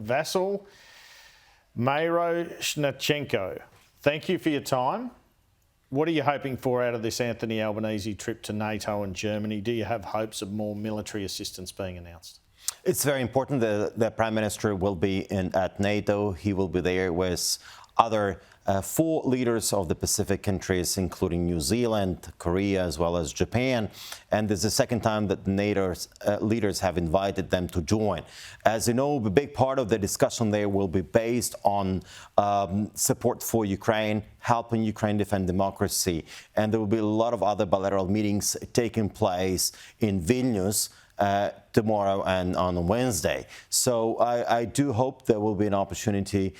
Vasyl Myroshnychenko, thank you for your time. What are you hoping for out of this Anthony Albanese trip to NATO and Germany? Do you have hopes of more military assistance being announced? It's very important that the Prime Minister will be at NATO. He will be there with other 4 leaders of the Pacific countries, including New Zealand, Korea, as well as Japan. And this is the second time that NATO's leaders have invited them to join. As you know, a big part of the discussion there will be based on support for Ukraine, helping Ukraine defend democracy. And there will be a lot of other bilateral meetings taking place in Vilnius tomorrow and on Wednesday. So I do hope there will be an opportunity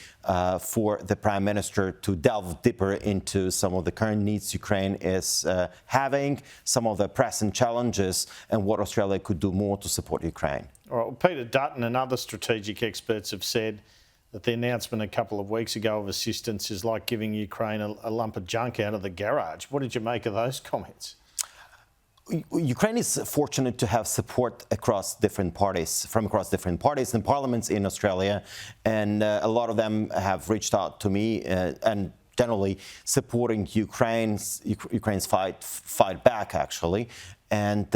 for the Prime Minister to delve deeper into some of the current needs Ukraine is having, some of the pressing challenges, and what Australia could do more to support Ukraine. All right, well, Peter Dutton and other strategic experts have said that the announcement a couple of weeks ago of assistance is like giving Ukraine a lump of junk out of the garage. What did you make of those comments? Ukraine is fortunate to have support across different parties, from across different parties and parliaments in Australia, and a lot of them have reached out to me and generally supporting Ukraine's fight back, actually. And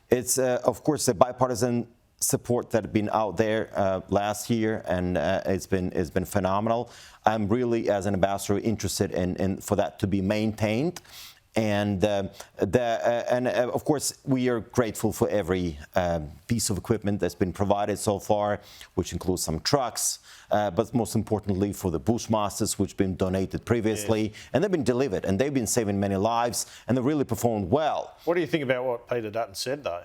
it's, of course, a bipartisan support that had been out there last year, and it's been phenomenal. I'm really, as an ambassador, interested in for that to be maintained. And of course, we are grateful for every piece of equipment that's been provided so far, which includes some trucks, but most importantly for the Bushmasters, which have been donated previously. Yes. And they've been delivered, and they've been saving many lives, and they really performed well. What do you think about what Peter Dutton said, though?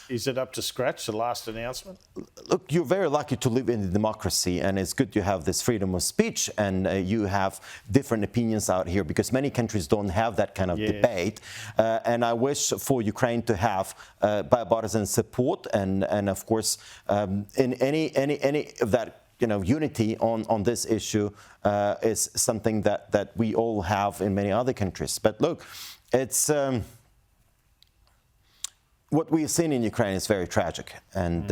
Is it up to scratch, the last announcement? Look, you're very lucky to live in a democracy, and it's good you have this freedom of speech, and you have different opinions out here, because many countries don't have that kind of debate. And I wish for Ukraine to have bipartisan support, and of course, in any of that unity on this issue is something that we all have in many other countries. But look, it's what we've seen in Ukraine is very tragic. And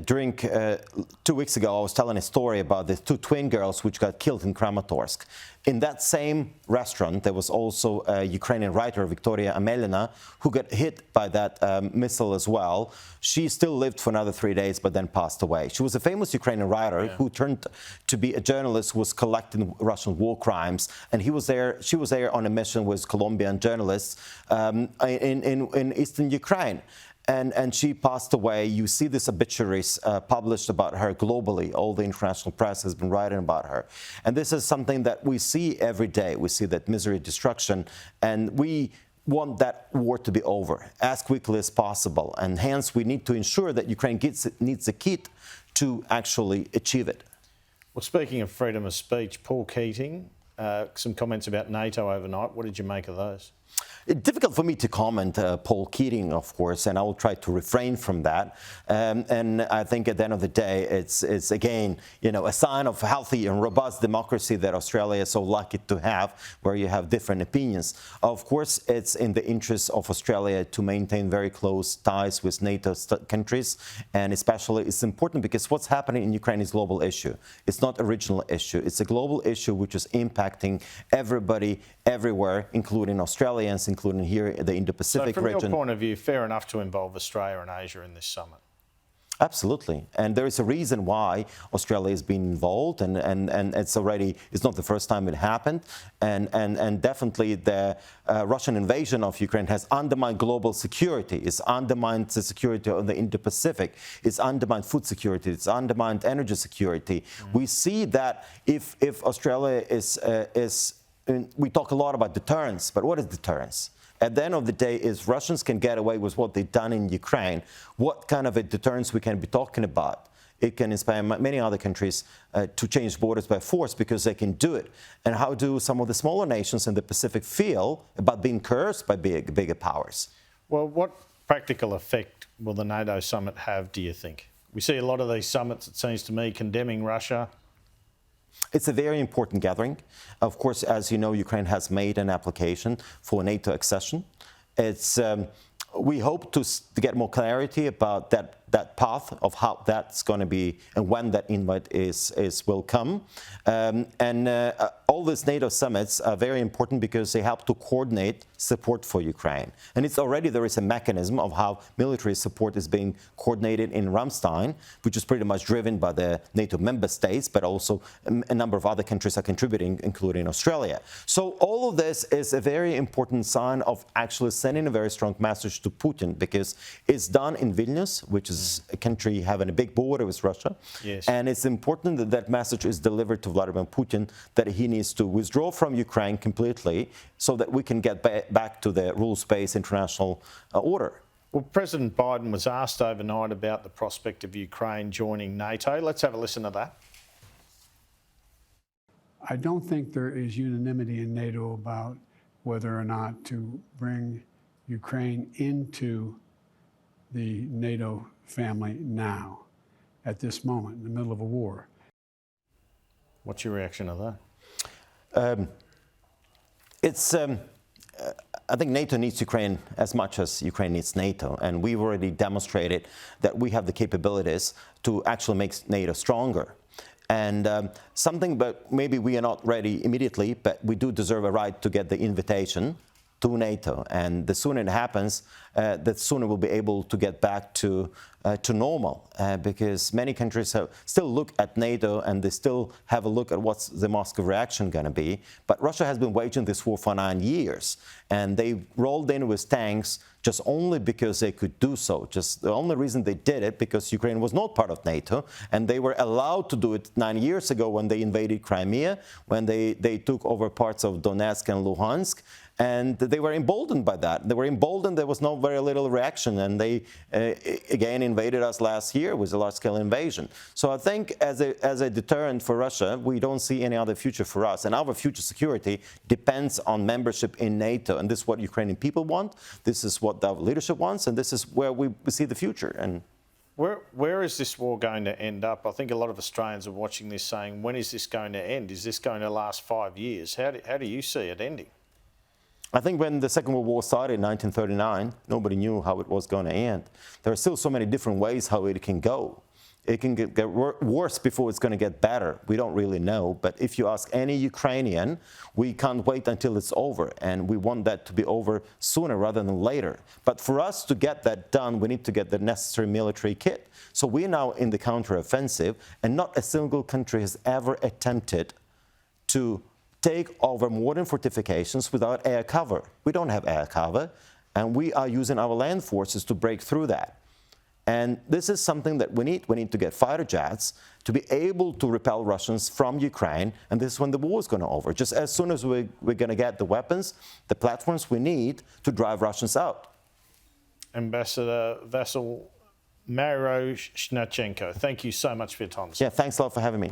during 2 weeks ago, I was telling a story about the 2 twin girls which got killed in Kramatorsk. In that same restaurant, there was also a Ukrainian writer, Victoria Amelina, who got hit by that missile as well. She still lived for another 3 days, but then passed away. She was a famous Ukrainian writer who turned to be a journalist who was collecting Russian war crimes. And she was there on a mission with Colombian journalists in eastern Ukraine. And she passed away. You see these obituaries published about her globally. All the international press has been writing about her. And this is something that we see every day. We see that misery, destruction, and we want that war to be over as quickly as possible. And hence, we need to ensure that Ukraine needs a kit to actually achieve it. Well, speaking of freedom of speech, Paul Keating, some comments about NATO overnight. What did you make of those? It's difficult for me to comment, Paul Keating, of course, and I will try to refrain from that. And I think at the end of the day, it's again, a sign of healthy and robust democracy that Australia is so lucky to have, where you have different opinions. Of course, it's in the interest of Australia to maintain very close ties with NATO countries, and especially it's important because what's happening in Ukraine is a global issue. It's not a regional issue. It's a global issue which is impacting everybody, everywhere, including Australians, including here in the Indo-Pacific region. So from your point of view, fair enough to involve Australia and Asia in this summit? Absolutely. And there is a reason why Australia has been involved, and it's not the first time it happened. And definitely the Russian invasion of Ukraine has undermined global security. It's undermined the security of the Indo-Pacific. It's undermined food security. It's undermined energy security. We see that if Australia we talk a lot about deterrence, but what is deterrence? At the end of the day, if Russians can get away with what they've done in Ukraine, what kind of a deterrence we can be talking about? It can inspire many other countries to change borders by force because they can do it. And how do some of the smaller nations in the Pacific feel about being cursed by bigger powers? Well, what practical effect will the NATO summit have, do you think? We see a lot of these summits, it seems to me, condemning Russia. It's a very important gathering. Of course, as you know, Ukraine has made an application for NATO accession. We hope to get more clarity about that that path of how that's going to be and when that invite will come. All these NATO summits are very important because they help to coordinate support for Ukraine. And there is a mechanism of how military support is being coordinated in Ramstein, which is pretty much driven by the NATO member states, but also a number of other countries are contributing, including Australia. So all of this is a very important sign of actually sending a very strong message to Putin, because it's done in Vilnius, which is a country having a big border with Russia. Yes. And it's important that that message is delivered to Vladimir Putin, that he needs to withdraw from Ukraine completely so that we can get back to the rules-based international order. Well, President Biden was asked overnight about the prospect of Ukraine joining NATO. Let's have a listen to that. I don't think there is unanimity in NATO about whether or not to bring Ukraine into the NATO family now, at this moment, in the middle of a war. What's your reaction to that? I think NATO needs Ukraine as much as Ukraine needs NATO, and we've already demonstrated that we have the capabilities to actually make NATO stronger. And something, but maybe we are not ready immediately, but we do deserve a right to get the invitation to NATO. And the sooner it happens, the sooner we'll be able to get back to normal, because many countries still look at NATO and they still have a look at what's the Moscow reaction going to be. But Russia has been waging this war for 9 years, and they rolled in with tanks just only because they could do so. Just the only reason they did it because Ukraine was not part of NATO, and they were allowed to do it 9 years ago when they invaded Crimea, when they took over parts of Donetsk and Luhansk. And they were emboldened by that. They were emboldened. There was no very little reaction. And they, again, invaded us last year with a large-scale invasion. So I think as a deterrent for Russia, we don't see any other future for us. And our future security depends on membership in NATO. And this is what Ukrainian people want. This is what our leadership wants. And this is where we see the future. And where is this war going to end up? I think a lot of Australians are watching this saying, when is this going to end? Is this going to last 5 years? How do you see it ending? I think when the Second World War started in 1939, nobody knew how it was going to end. There are still so many different ways how it can go. It can get worse before it's going to get better. We don't really know. But if you ask any Ukrainian, we can't wait until it's over. And we want that to be over sooner rather than later. But for us to get that done, we need to get the necessary military kit. So we're now in the counteroffensive, and not a single country has ever attempted to take over modern fortifications without air cover. We don't have air cover, and we are using our land forces to break through that. And this is something that we need. We need to get fighter jets to be able to repel Russians from Ukraine, and this is when the war is going to be over. Just as soon as we're going to get the weapons, the platforms we need to drive Russians out. Ambassador Vasyl Myroshnychenko, thank you so much for your time. Yeah, thanks a lot for having me.